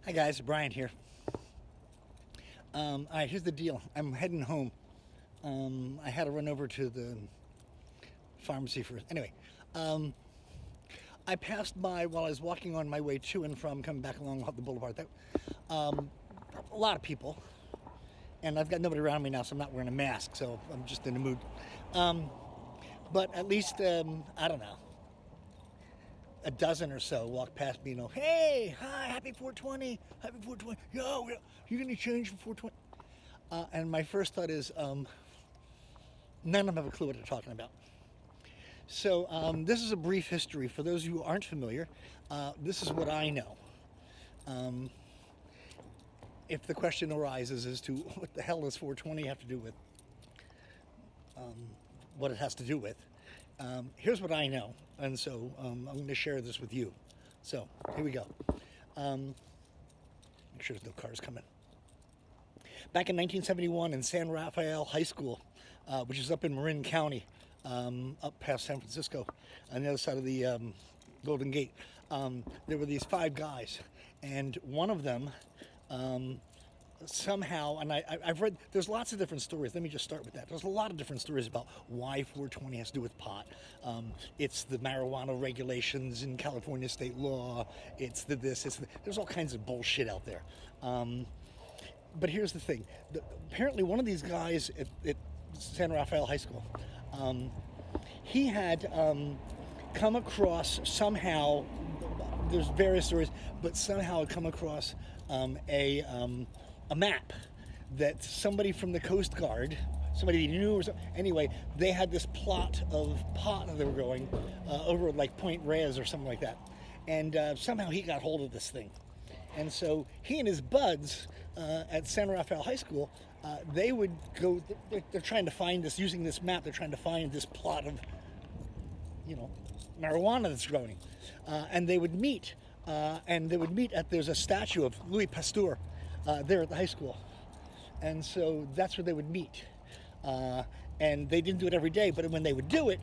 Hi guys, Brian here. All right, here's the deal. I'm heading home. I had to run over to the pharmacy first. Anyway, um, I passed by while I was walking on my way to and from coming back along the boulevard. A lot of people, and I've got nobody around me now, so I'm not wearing a mask. So I'm just in the mood. Um, but at least I don't know, a dozen or so walked past me. Hey, hi, happy 420, happy 420. Yo, you gonna change for 420? And my first thought is, none of them have a clue what they're talking about. So this is a brief history. For those of you who aren't familiar, this is what I know. Um, if the question arises as to what the hell does 420 have to do with what it has to do with, here's what I know. And so I'm going to share this with you. So here we go. Make sure there's no cars coming. Back in 1971 in San Rafael High School, which is up in Marin County, up past San Francisco, on the other side of the Golden Gate, there were these five guys, and one of them somehow, and I've read, there's lots of different stories. Let me just start with that. There's a lot of different stories about why 420 has to do with pot. It's the marijuana regulations in California state law. It's there's all kinds of bullshit out there. But here's the thing. Apparently one of these guys at San Rafael High School, he had come across somehow, there's various stories, but somehow had come across a map that somebody from the Coast Guard, somebody he knew or something, anyway, they had this plot of pot that they were growing over like Point Reyes or something like that. And somehow he got hold of this thing. And so he and his buds at San Rafael High School, they would go, they're trying to find this, using this map, they're trying to find this plot of, marijuana that's growing. And they would meet, there's a statue of Louis Pasteur there at the high school. And so that's where they would meet. And they didn't do it every day, but when they would do it,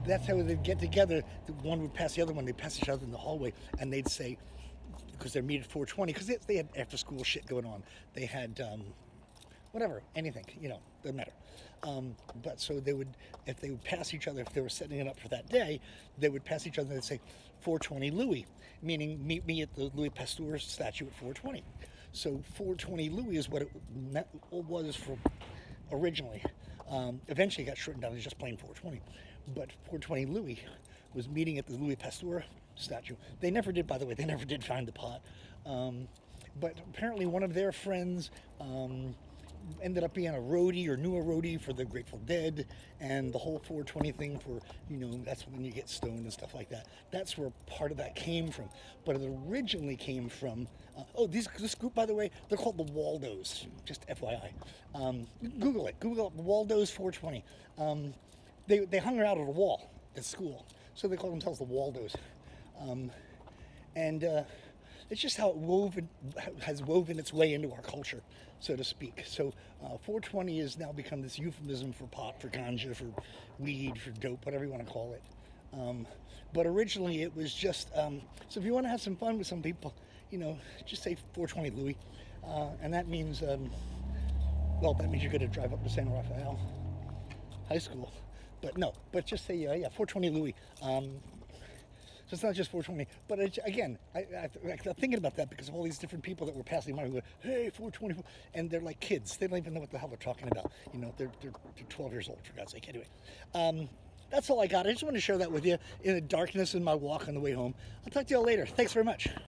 that's how they'd get together. One would pass the other one, they'd pass each other in the hallway, and they'd say, because they're meet at 420, because they had after school shit going on. They had whatever, anything, doesn't matter. But so if they would pass each other, if they were setting it up for that day, they would pass each other and they'd say 420 Louie, meaning meet me at the Louis Pasteur statue at 420. So 420 Louie is what it was for originally. Eventually it got shortened down to just plain 420. But 420 Louie was meeting at the Louis Pasteur statue. They never did, by the way, they never did find the pot. But apparently one of their friends ended up being a roadie or knew a roadie for the Grateful Dead, and the whole 420 thing for, that's when you get stoned and stuff like that. That's where part of that came from. But it originally came from, this group, by the way, they're called the Waldos, just FYI. Google up Waldos 420. They hung out at a wall at school, so they call themselves the Waldos. It's just how it has woven its way into our culture, so to speak. So 420 has now become this euphemism for pot, for ganja, for weed, for dope, whatever you want to call it. But originally it was just, so if you want to have some fun with some people, just say 420 Louie. And that means, that means you're going to drive up to San Rafael High School. But just say, 420 Louie. So it's not just 420, but again, I'm thinking about that because of all these different people that were passing by and going, hey, 420, and they're like kids. They don't even know what the hell they're talking about. They're 12 years old, for God's sake. Anyway, that's all I got. I just wanted to share that with you in the darkness in my walk on the way home. I'll talk to you all later. Thanks very much.